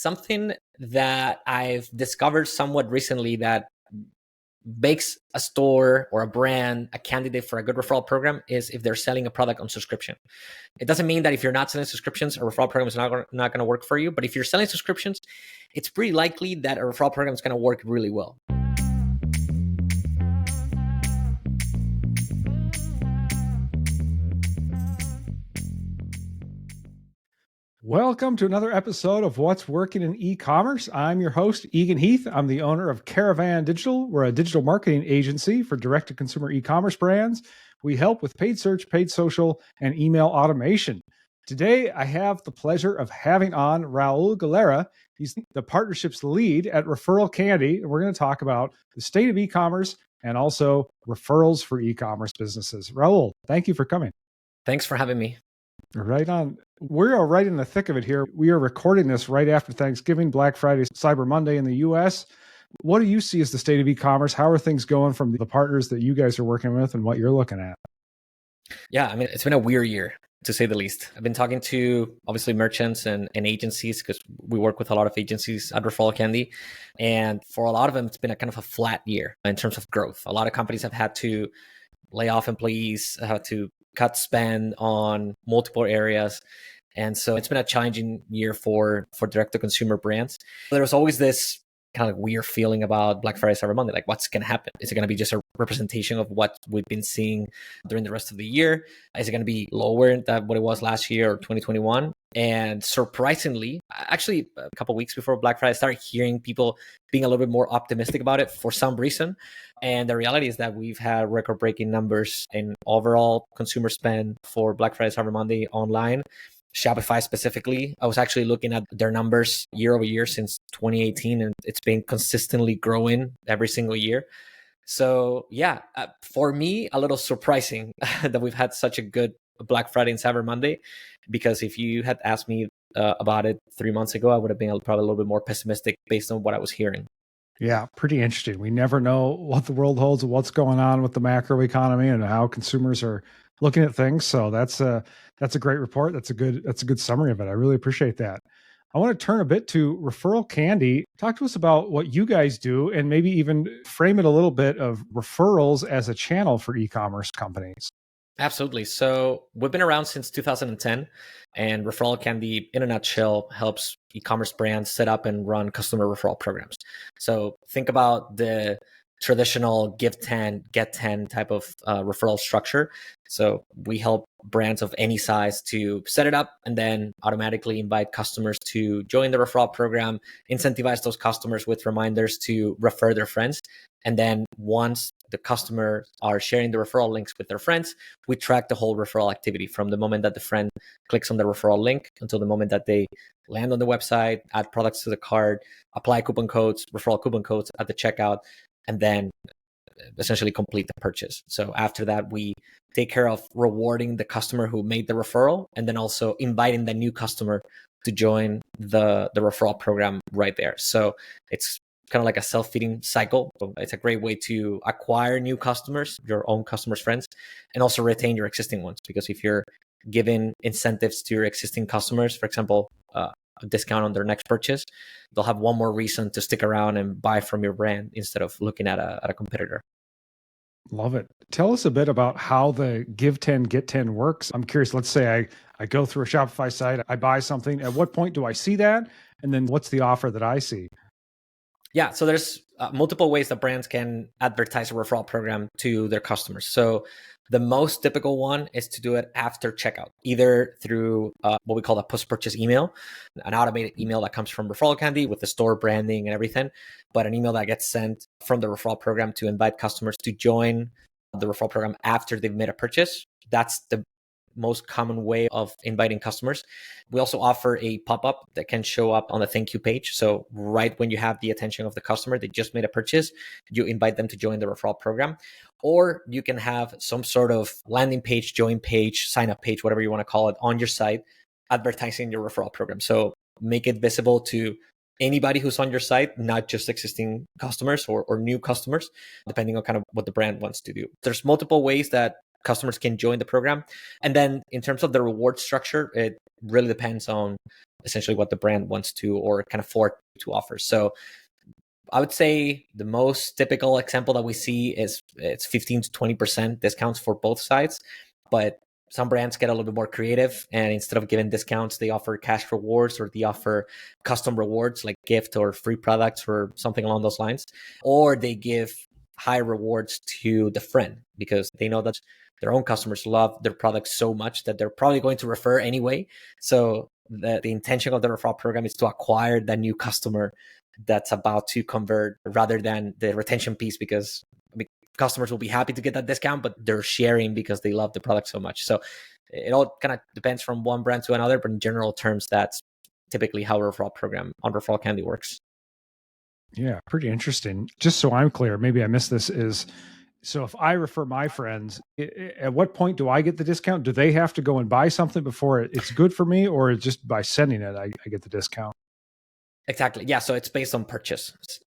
Something that I've discovered somewhat recently that makes a store or a brand a candidate for a good referral program is if they're selling a product on subscription. It doesn't mean that if you're not selling subscriptions, a referral program is not going to work for you. But if you're selling subscriptions, it's pretty likely that a referral program is going to work really well. Welcome to another episode of What's Working in E-commerce. I'm your host, Eagan Heath. I'm the owner of Caravan Digital. We're a digital marketing agency for direct-to-consumer e-commerce brands. We help with paid search, paid social, and email automation. Today, I have the pleasure of having on Raul Galera. He's the partnerships lead at ReferralCandy, and we're going to talk about the state of e-commerce and also referrals for e-commerce businesses. Raul, thank you for coming. Thanks for having me. Right on. We are right in the thick of it here. We are recording this right after Thanksgiving, Black Friday, Cyber Monday in the US. What do you see as the state of e-commerce? How are things going from the partners that you guys are working with and what you're looking at? Yeah, I mean, it's been a weird year, to say the least. I've been talking to, obviously, merchants and agencies, because we work with a lot of agencies at ReferralCandy. And for a lot of them, it's been a kind of a flat year in terms of growth. A lot of companies have had to lay off employees, have to cut spend on multiple areas. And so it's been a challenging year for direct-to-consumer brands. There was always this kind of weird feeling about Black Friday, Cyber Monday, like what's going to happen? Is it going to be just a representation of what we've been seeing during the rest of the year? Is it going to be lower than what it was last year or 2021? And surprisingly, actually a couple of weeks before Black Friday, I started hearing people being a little bit more optimistic about it for some reason. And the reality is that we've had record-breaking numbers in overall consumer spend for Black Friday, Cyber Monday online. Shopify specifically, I was actually looking at their numbers year over year since 2018, and it's been consistently growing every single year. So yeah, for me, a little surprising that we've had such a good Black Friday and Cyber Monday, because if you had asked me about it 3 months ago, I would have been probably a little bit more pessimistic based on what I was hearing. Yeah, pretty interesting. We never know what the world holds, what's going on with the macro economy and how consumers are looking at things. So that's a great report. That's a good summary of it. I really appreciate that. I want to turn a bit to ReferralCandy. Talk to us about what you guys do and maybe even frame it a little bit of referrals as a channel for e-commerce companies. Absolutely. So we've been around since 2010, and ReferralCandy, in a nutshell, helps e-commerce brands set up and run customer referral programs. So think about the traditional give 10, get 10 type of referral structure. So we help brands of any size to set it up and then automatically invite customers to join the referral program, incentivize those customers with reminders to refer their friends. And then once the customers are sharing the referral links with their friends, we track the whole referral activity from the moment that the friend clicks on the referral link until the moment that they land on the website, add products to the cart, apply coupon codes, referral coupon codes at the checkout, and then essentially complete the purchase. So after that, we take care of rewarding the customer who made the referral, and then also inviting the new customer to join the referral program right there. So it's kind of like a self-feeding cycle. It's a great way to acquire new customers, your own customers' friends, and also retain your existing ones. Because if you're giving incentives to your existing customers, for example, a discount on their next purchase, they'll have one more reason to stick around and buy from your brand instead of looking at a competitor. Love it. Tell us a bit about how the give 10, get 10 works. I'm curious, let's say I go through a Shopify site, I buy something. At what point do I see that? And then what's the offer that I see? Yeah, so there's multiple ways that brands can advertise a referral program to their customers. So the most typical one is to do it after checkout, either through what we call a post-purchase email, an automated email that comes from ReferralCandy with the store branding and everything, but an email that gets sent from the referral program to invite customers to join the referral program after they've made a purchase. That's the most common way of inviting customers. We also offer a pop-up that can show up on the thank you page. So right when you have the attention of the customer, they just made a purchase, you invite them to join the referral program. Or you can have some sort of landing page, join page, sign up page, whatever you want to call it, on your site, advertising your referral program. So make it visible to anybody who's on your site, not just existing customers or new customers, depending on kind of what the brand wants to do. There's multiple ways that customers can join the program. And then in terms of the reward structure, it really depends on essentially what the brand wants to or can afford to offer. So I would say the most typical example that we see is it's 15 to 20% discounts for both sides. But some brands get a little bit more creative, and instead of giving discounts, they offer cash rewards or they offer custom rewards like gift or free products or something along those lines. Or they give high rewards to the friend because they know that their own customers love their products so much that they're probably going to refer anyway. So the intention of the referral program is to acquire that new customer that's about to convert rather than the retention piece, because customers will be happy to get that discount, but they're sharing because they love the product so much. So it all kind of depends from one brand to another, but in general terms, that's typically how a referral program on ReferralCandy works. Yeah, pretty interesting. Just so I'm clear, maybe I missed this, is so if I refer my friends, at what point do I get the discount? Do they have to go and buy something before it's good for me, or just by sending it, I get the discount? Exactly. Yeah. So it's based on purchase.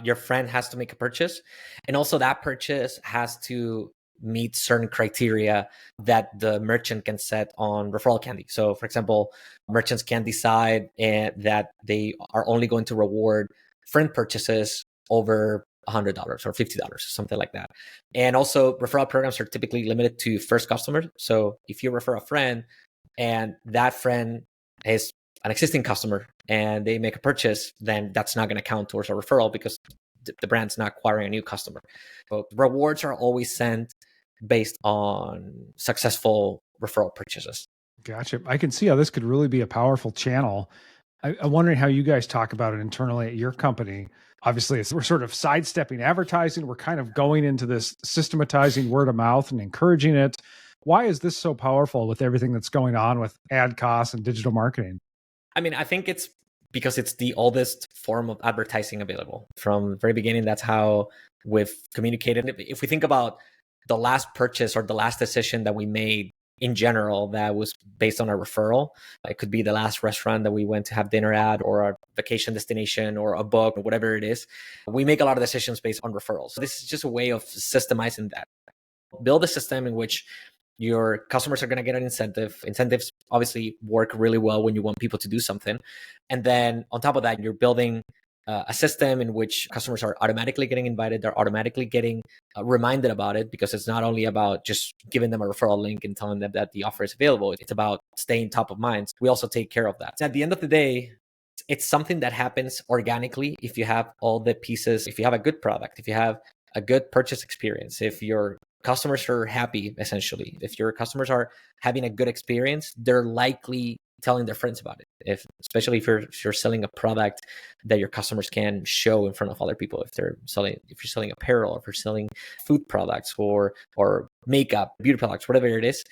Your friend has to make a purchase. And also that purchase has to meet certain criteria that the merchant can set on ReferralCandy. So for example, merchants can decide that they are only going to reward friend purchases over $100 or $50, something like that. And also referral programs are typically limited to first customers. So if you refer a friend and that friend is an existing customer and they make a purchase, then that's not going to count towards a referral because the brand's not acquiring a new customer. So rewards are always sent based on successful referral purchases. Gotcha. I can see how this could really be a powerful channel. I'm wondering how you guys talk about it internally at your company. Obviously, we're sort of sidestepping advertising. We're kind of going into this systematizing word of mouth and encouraging it. Why is this so powerful with everything that's going on with ad costs and digital marketing? I mean, I think it's because it's the oldest form of advertising available. From the very beginning, that's how we've communicated. If we think about the last purchase or the last decision that we made in general that was based on a referral, it could be the last restaurant that we went to have dinner at, or a vacation destination, or a book, or whatever it is. We make a lot of decisions based on referrals. So this is just a way of systemizing that. Build a system in which your customers are going to get an incentive. Incentives obviously work really well when you want people to do something. And then on top of that, you're building a system in which customers are automatically getting invited. They're automatically getting reminded about it, because it's not only about just giving them a referral link and telling them that the offer is available. It's about staying top of mind. We also take care of that. At the end of the day, it's something that happens organically if you have all the pieces, if you have a good product, if you have a good purchase experience, if your customers are happy, essentially. If your customers are having a good experience, they're likely telling their friends about it. Especially if you're selling a product that your customers can show in front of other people. If you're selling apparel, if you're selling food products or makeup, beauty products, whatever it is,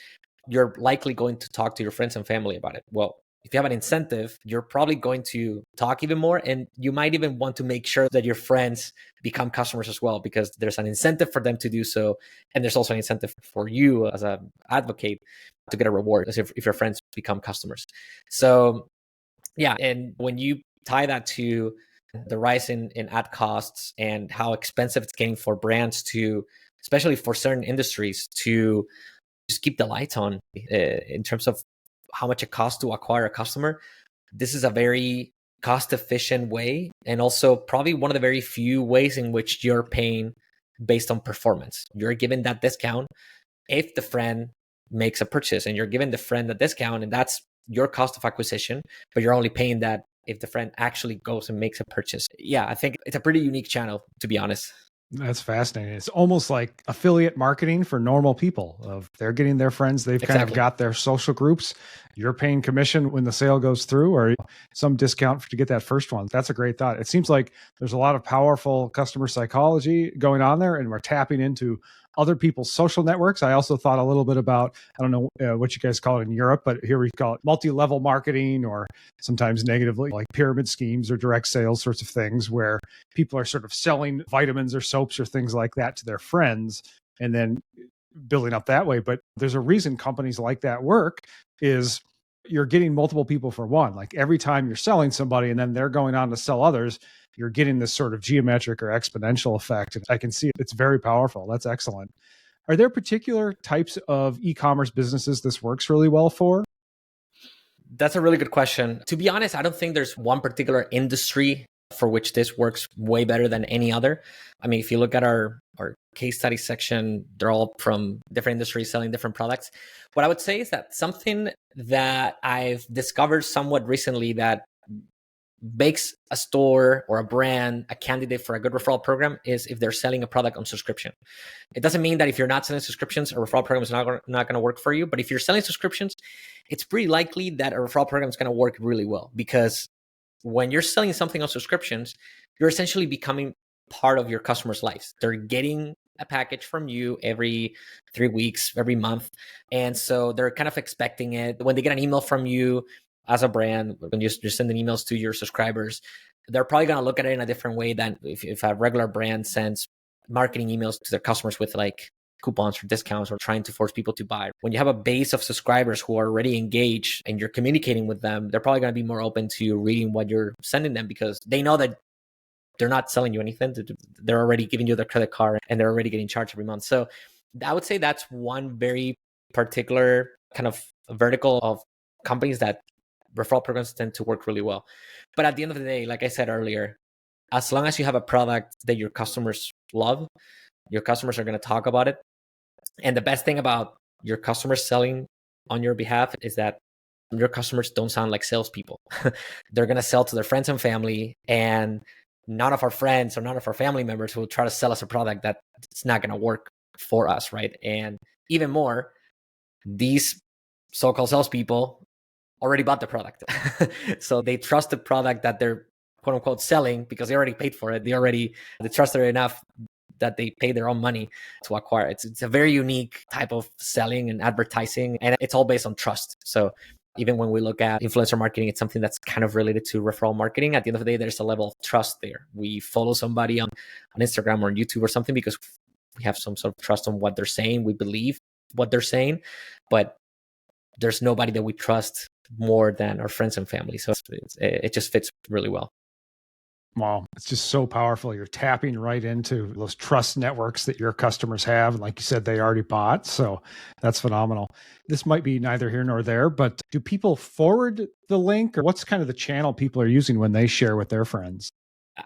you're likely going to talk to your friends and family about it. Well, if you have an incentive, you're probably going to talk even more, and you might even want to make sure that your friends become customers as well, because there's an incentive for them to do so. And there's also an incentive for you as an advocate to get a reward as if your friends become customers. So yeah, and when you tie that to the rise in ad costs and how expensive it's getting for brands to, especially for certain industries, to just keep the lights on in terms of how much it costs to acquire a customer, this is a very cost efficient way, and also probably one of the very few ways in which you're paying based on performance. You're given that discount if the friend makes a purchase, and you're giving the friend a discount, and that's your cost of acquisition, but you're only paying that if the friend actually goes and makes a purchase. Yeah, I think it's a pretty unique channel, to be honest. That's fascinating. It's almost like affiliate marketing for normal people. Of they're getting their friends, they've kind of got their social groups. You're paying commission when the sale goes through, or some discount to get that first one. That's a great thought. It seems like there's a lot of powerful customer psychology going on there, and we're tapping into other people's social networks. I also thought a little bit about, I don't know what you guys call it in Europe, but here we call it multi-level marketing, or sometimes negatively like pyramid schemes or direct sales sorts of things, where people are sort of selling vitamins or soaps or things like that to their friends and then building up that way. But there's a reason companies like that work, is you're getting multiple people for one. Like every time you're selling somebody and then they're going on to sell others, you're getting this sort of geometric or exponential effect. And I can see it's very powerful. That's excellent. Are there particular types of e-commerce businesses this works really well for? That's a really good question. To be honest, I don't think there's one particular industry for which this works way better than any other. I mean, if you look at our case study section, they're all from different industries selling different products. What I would say is that something that I've discovered somewhat recently that makes a store or a brand a candidate for a good referral program is if they're selling a product on subscription. It doesn't mean that if you're not selling subscriptions, a referral program is not going to work for you. But if you're selling subscriptions, it's pretty likely that a referral program is going to work really well, because when you're selling something on subscriptions, you're essentially becoming part of your customers' lives. They're getting a package from you every 3 weeks, every month. And so they're kind of expecting it. When they get an email from you as a brand, when you're sending emails to your subscribers, they're probably going to look at it in a different way than if a regular brand sends marketing emails to their customers with like coupons or discounts or trying to force people to buy. When you have a base of subscribers who are already engaged and you're communicating with them, they're probably going to be more open to reading what you're sending them, because they know that they're not selling you anything. They're already giving you their credit card and they're already getting charged every month. So I would say that's one very particular kind of vertical of companies that referral programs tend to work really well. But at the end of the day, like I said earlier, as long as you have a product that your customers love, your customers are going to talk about it. And the best thing about your customers selling on your behalf is that your customers don't sound like salespeople. They're going to sell to their friends and family, and none of our friends or none of our family members will try to sell us a product that it's not going to work for us, right? And even more, these so-called salespeople already bought the product. So they trust the product that they're quote unquote selling because they already paid for it. They trusted it enough that they pay their own money to acquire it. It's a very unique type of selling and advertising, and it's all based on trust. So even when we look at influencer marketing, it's something that's kind of related to referral marketing. At the end of the day, there's a level of trust there. We follow somebody on Instagram or on YouTube or something because we have some sort of trust on what they're saying. We believe what they're saying, but there's nobody that we trust more than our friends and family. So it just fits really well. Wow. It's just so powerful. You're tapping right into those trust networks that your customers have. And like you said, they already bought. So that's phenomenal. This might be neither here nor there, but do people forward the link, or what's kind of the channel people are using when they share with their friends?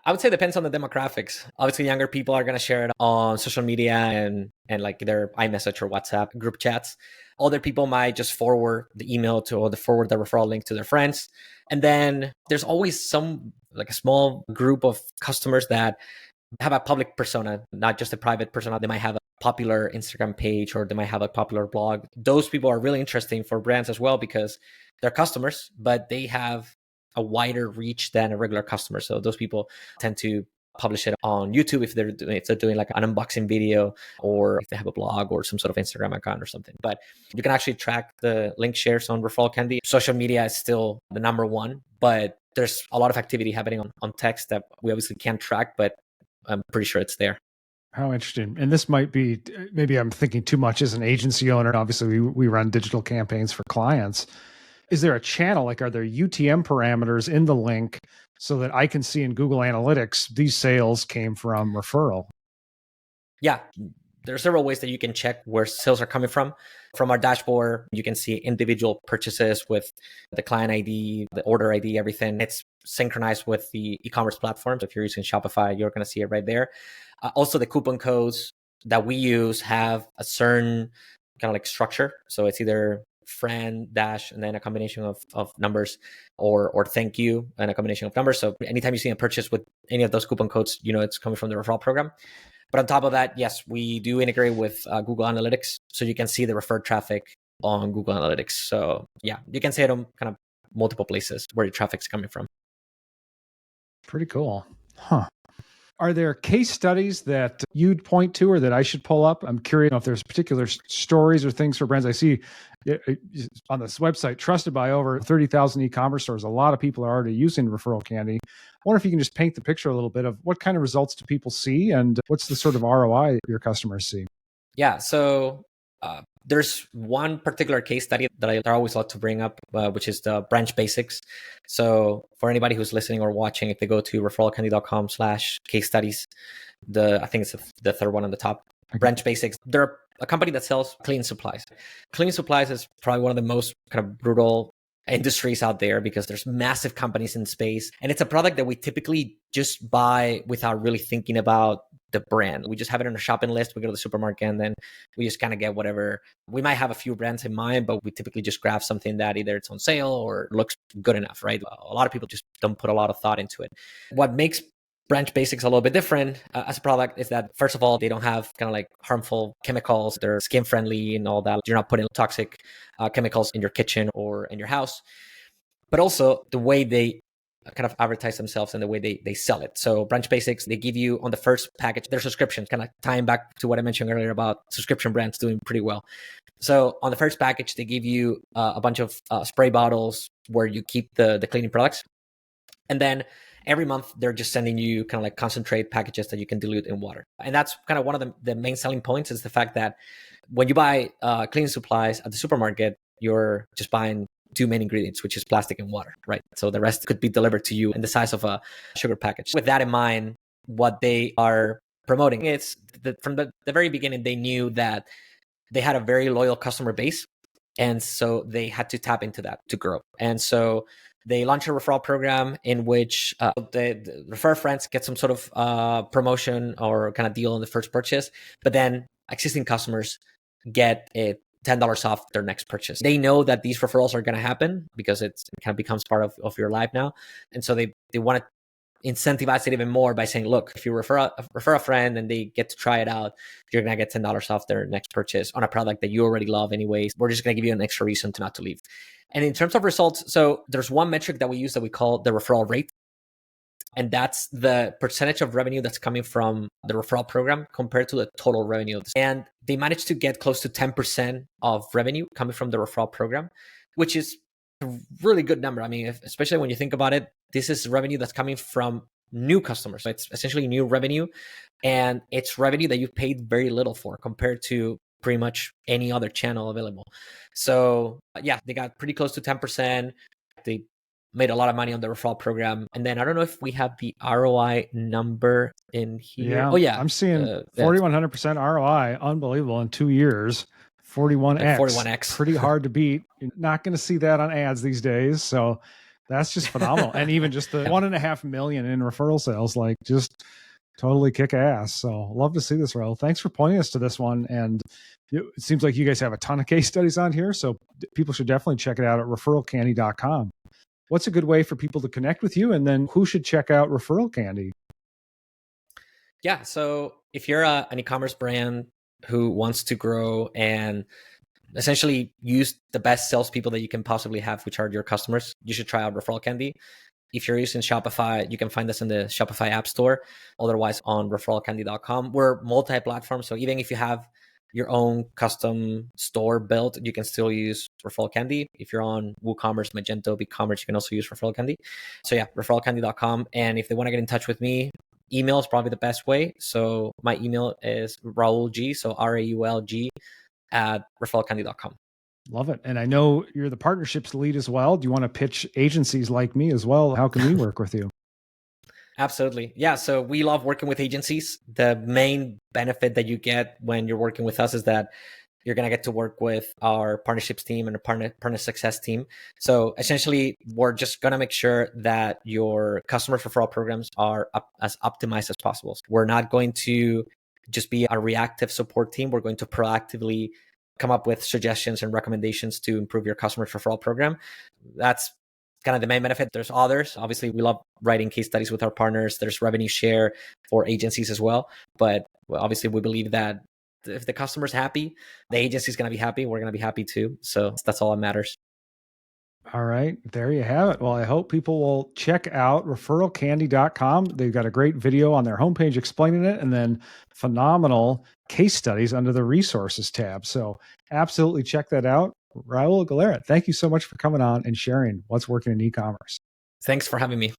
I would say it depends on the demographics. Obviously, younger people are going to share it on social media and like their iMessage or WhatsApp group chats. Other people might just forward the email to, or forward the referral link to their friends. And then there's always some, like a small group of customers that have a public persona, not just a private persona. They might have a popular Instagram page, or they might have a popular blog. Those people are really interesting for brands as well, because they're customers, but they have a wider reach than a regular customer. So those people tend to publish it on YouTube if they're doing like an unboxing video, or if they have a blog or some sort of Instagram account or something. But you can actually track the link shares on ReferralCandy. Social media is still the number one, but there's a lot of activity happening on text that we obviously can't track, but I'm pretty sure it's there. How interesting. And this might be, maybe I'm thinking too much as an agency owner. Obviously, we run digital campaigns for clients. Is there a channel, like are there UTM parameters in the link so that I can see in Google Analytics, these sales came from referral? Yeah, there are several ways that you can check where sales are coming from. From our dashboard, you can see individual purchases with the client ID, the order ID, everything. It's synchronized with the e-commerce platform. So if you're using Shopify, you're going to see it right there. Also, the coupon codes that we use have a certain kind of like structure. So it's either friend dash and then a combination of numbers, or thank you and a combination of numbers. So anytime you see a purchase with any of those coupon codes, you know it's coming from the referral program. But on top of that, yes, we do integrate with Google Analytics, so you can see the referred traffic on Google Analytics. So yeah, you can see it on kind of multiple places where your traffic's coming from. Pretty cool. Huh. Are there case studies that you'd point to or that I should pull up? I'm curious if there's particular stories or things for brands. I see on this website, trusted by over 30,000 e-commerce stores. A lot of people are already using ReferralCandy. I wonder if you can just paint the picture a little bit of what kind of results do people see, and what's the sort of ROI your customers see? Yeah, so there's one particular case study that I always like to bring up, which is the branch basics. So for anybody who's listening or watching, if they go to referralcandy.com/case studies, I think it's the third one on the top, Branch Basics, they're a company that sells cleaning supplies. Cleaning supplies is probably one of the most kind of brutal industries out there because there's massive companies in space. And it's a product that we typically just buy without really thinking about the brand. We just have it on a shopping list. We go to the supermarket and then we just kind of get whatever. We might have a few brands in mind, but we typically just grab something that either it's on sale or looks good enough, right? A lot of people just don't put a lot of thought into it. What makes Branch Basics a little bit different as a product is that, first of all, they don't have kind of like harmful chemicals. They're skin friendly and all that. You're not putting toxic chemicals in your kitchen or in your house. But also the way they kind of advertise themselves and the way they sell it. So Branch Basics, they give you on the first package, their subscriptions, kind of tying back to what I mentioned earlier about subscription brands doing pretty well. So on the first package, they give you a bunch of spray bottles where you keep the cleaning products. And then every month, they're just sending you kind of like concentrate packages that you can dilute in water. And that's kind of one of the main selling points is the fact that when you buy cleaning supplies at the supermarket, you're just buying two main ingredients, which is plastic and water, right? So the rest could be delivered to you in the size of a sugar package. With that in mind, what they are promoting, it's from the very beginning, they knew that they had a very loyal customer base. And so they had to tap into that to grow. And so they launched a referral program in which the refer friends get some sort of promotion or kind of deal on the first purchase, but then existing customers get it $10 off their next purchase. They know that these referrals are going to happen because it kind of becomes part of your life now. And so they want to incentivize it even more by saying, look, if you refer a friend and they get to try it out, you're going to get $10 off their next purchase on a product that you already love anyways. We're just going to give you an extra reason to not to leave. And in terms of results, so there's one metric that we use that we call the referral rate. And that's the percentage of revenue that's coming from the referral program compared to the total revenue. And they managed to get close to 10% of revenue coming from the referral program, which is a really good number. I mean, especially when you think about it, this is revenue that's coming from new customers. So it's essentially new revenue, and it's revenue that you paid very little for compared to pretty much any other channel available. So yeah, they got pretty close to 10%. They made a lot of money on the referral program. And then I don't know if we have the ROI number in here. Yeah. Oh yeah. I'm seeing 4,100% ROI. Unbelievable. In 2 years, 41x. Like 41x. Pretty hard to beat. You're not going to see that on ads these days. So that's just phenomenal. And even just the 1.5 million in referral sales, like just totally kick ass. So love to see this, Raul. Thanks for pointing us to this one. And it seems like you guys have a ton of case studies on here. So people should definitely check it out at ReferralCandy.com. What's a good way for people to connect with you? And then who should check out ReferralCandy? Yeah. So if you're an e-commerce brand who wants to grow and essentially use the best salespeople that you can possibly have, which are your customers, you should try out ReferralCandy. If you're using Shopify, you can find us in the Shopify App Store, otherwise on ReferralCandy.com. We're multi-platform. So even if you have your own custom store built, you can still use ReferralCandy. If you're on WooCommerce, Magento, BigCommerce, you can also use ReferralCandy. So yeah, ReferralCandy.com. And if they want to get in touch with me, email is probably the best way. So my email is raulg, so RAULG at ReferralCandy.com. Love it. And I know you're the partnerships lead as well. Do you want to pitch agencies like me as well? How can we work with you? Absolutely. Yeah. So we love working with agencies. The main benefit that you get when you're working with us is that you're going to get to work with our partnerships team and a partner success team. So essentially, we're just going to make sure that your customer referral programs are as optimized as possible. We're not going to just be a reactive support team. We're going to proactively come up with suggestions and recommendations to improve your customer referral program. That's kind of the main benefit. There's others. Obviously, we love writing case studies with our partners. There's revenue share for agencies as well. But obviously, we believe that if the customer's happy, the agency is going to be happy. We're going to be happy too. So that's all that matters. All right. There you have it. Well, I hope people will check out ReferralCandy.com. They've got a great video on their homepage explaining it, and then phenomenal case studies under the resources tab. So absolutely check that out. Raul Galera, thank you so much for coming on and sharing what's working in e-commerce. Thanks for having me.